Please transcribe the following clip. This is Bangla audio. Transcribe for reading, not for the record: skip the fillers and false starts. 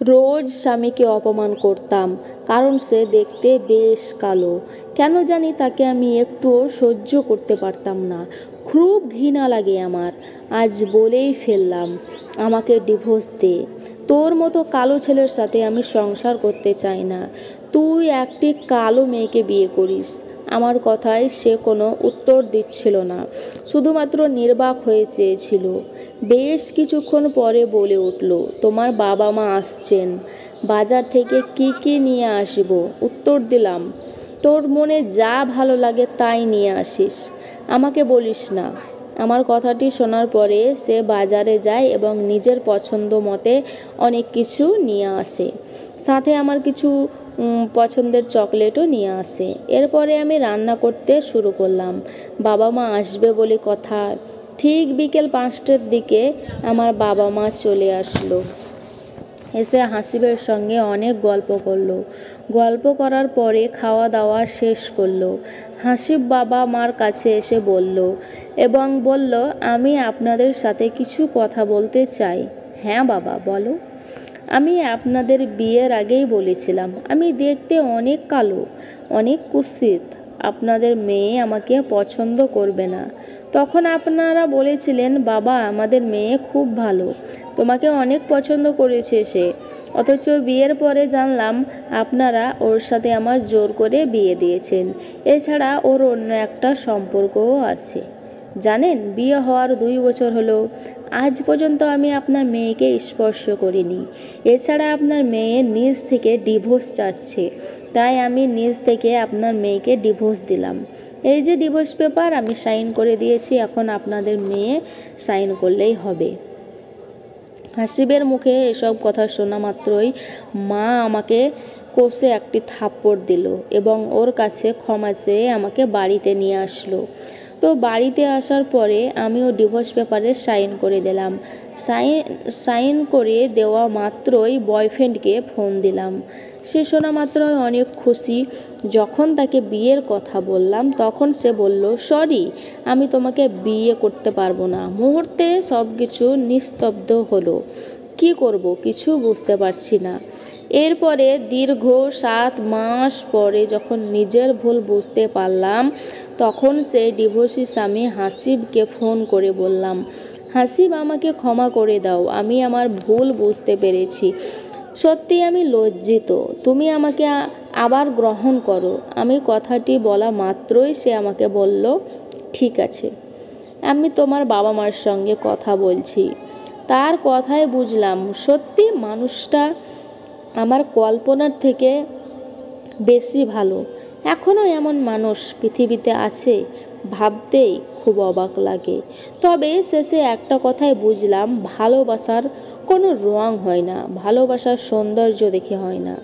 রোজ স্বামীকে অপমান করতাম, কারণ সে দেখতে বেশ কালো। কেন জানি তাকে আমি একটুও সহ্য করতে পারতাম না। খুব ঘৃণা লাগে আমার। আজ বলেই ফেললাম, আমাকে ডিভোর্স দে। তোর মতো কালো ছেলের সাথে আমি সংসার করতে চাই না। তুই একটি কালো মেয়েকে বিয়ে করিস। আমার কথায় সে কোনো উত্তর দিচ্ছিল না, শুধুমাত্র নির্বাক হয়ে চেয়েছিল। বেশ কিছুক্ষণ পরে বলে উঠল, তোমার বাবা মা আসছেন, বাজার থেকে কি কি নিয়ে আসবো? উত্তর দিলাম, তোর মনে যা ভালো লাগে তাই নিয়ে আসিস, আমাকে বলিস না। আমার কথাটি শোনার পরে সে বাজারে যায় এবং নিজের পছন্দ মতে অনেক কিছু নিয়ে আসে, সাথে আমার কিছু পছন্দের চকলেটও নিয়ে আসে। এরপরে আমি রান্না করতে শুরু করলাম। বাবা মা আসবে বলে কথা। ঠিক বিকেল 5টার দিকে আমার বাবা মা চলে আসলো। এসে হাসিবের সঙ্গে অনেক গল্প করলো। গল্প করার পরে খাওয়া দাওয়া শেষ করলো। হাসিব বাবা মার কাছে এসে বলল এবং বলল, আমি আপনাদের সাথে কিছু কথা বলতে চাই। হ্যাঁ বাবা, বলো। আমি আপনাদের বিয়ের আগেই বলেছিলাম আমি দেখতে অনেক কালো, অনেক কুৎসিত, আপনাদের মেয়ে আমাকে পছন্দ করবে না। তখন আপনারা বলেছিলেন, বাবা আমাদের মেয়ে খুব ভালো, তোমাকে অনেক পছন্দ করেছে সে। অথচ বিয়ের পরে জানলাম আপনারা ওর সাথে আমার জোর করে বিয়ে দিয়েছেন। এছাড়া ওর অন্য একটা সম্পর্কও আছে। জানেন, বিয়ে হওয়ার 2 বছর হলো, আজ পর্যন্ত আমি আপনার মেয়েকে স্পর্শ করিনি। এছাড়া আপনার মেয়ে নিজ থেকে ডিভোর্স চাচ্ছে, তাই আমি নিজ থেকে আপনার মেয়েকে ডিভোর্স দিলাম। এই যে ডিভোর্স পেপার আমি সাইন করে দিয়েছি, এখন আপনাদের মেয়ে সাইন করলেই হবে। হাসিবের মুখে এসব কথা শোনা মাত্রই মা আমাকে কষে একটি থাপ্পড় দিল এবং ওর কাছে ক্ষমা চেয়ে আমাকে বাড়িতে নিয়ে আসলো। তো বাড়িতে আসার পরে আমিও ডিভোর্স পেপারে সাইন করে দিলাম। সাইন করে দেওয়া মাত্রই বয়ফ্রেন্ডকে ফোন দিলাম। সে শোনা মাত্রই অনেক খুশি। যখন তাকে বিয়ের কথা বললাম তখন সে বলল, সরি, আমি তোমাকে বিয়ে করতে পারবো না। মুহূর্তে সব কিছু নিস্তব্ধ হলো। কি করব কিছু বুঝতে পারছি না। এরপরে দীর্ঘ 7 মাস পরে যখন নিজের ভুল বুঝতে পারলাম, তখন সেই ডিভোর্সি স্বামী হাসিবকে ফোন করে বললাম, হাসিব আমাকে ক্ষমা করে দাও, আমি আমার ভুল বুঝতে পেরেছি। সত্যি আমি লজ্জিত, তুমি আমাকে আবার গ্রহণ করো। আমি কথাটি বলা মাত্রই সে আমাকে বলল, ঠিক আছে, আমি তোমার বাবা মার সঙ্গে কথা বলছি। তার কথায় বুঝলাম সত্যি মানুষটা আমার কল্পনার থেকে বেশি ভালো। এখনও এমন মানুষ পৃথিবীতে আছে, ভাবতেই খুব অবাক লাগে। তবে শেষে একটা কথাই বুঝলাম, ভালোবাসার কোনো রং হয় না, ভালোবাসার সৌন্দর্য দেখে হয় না।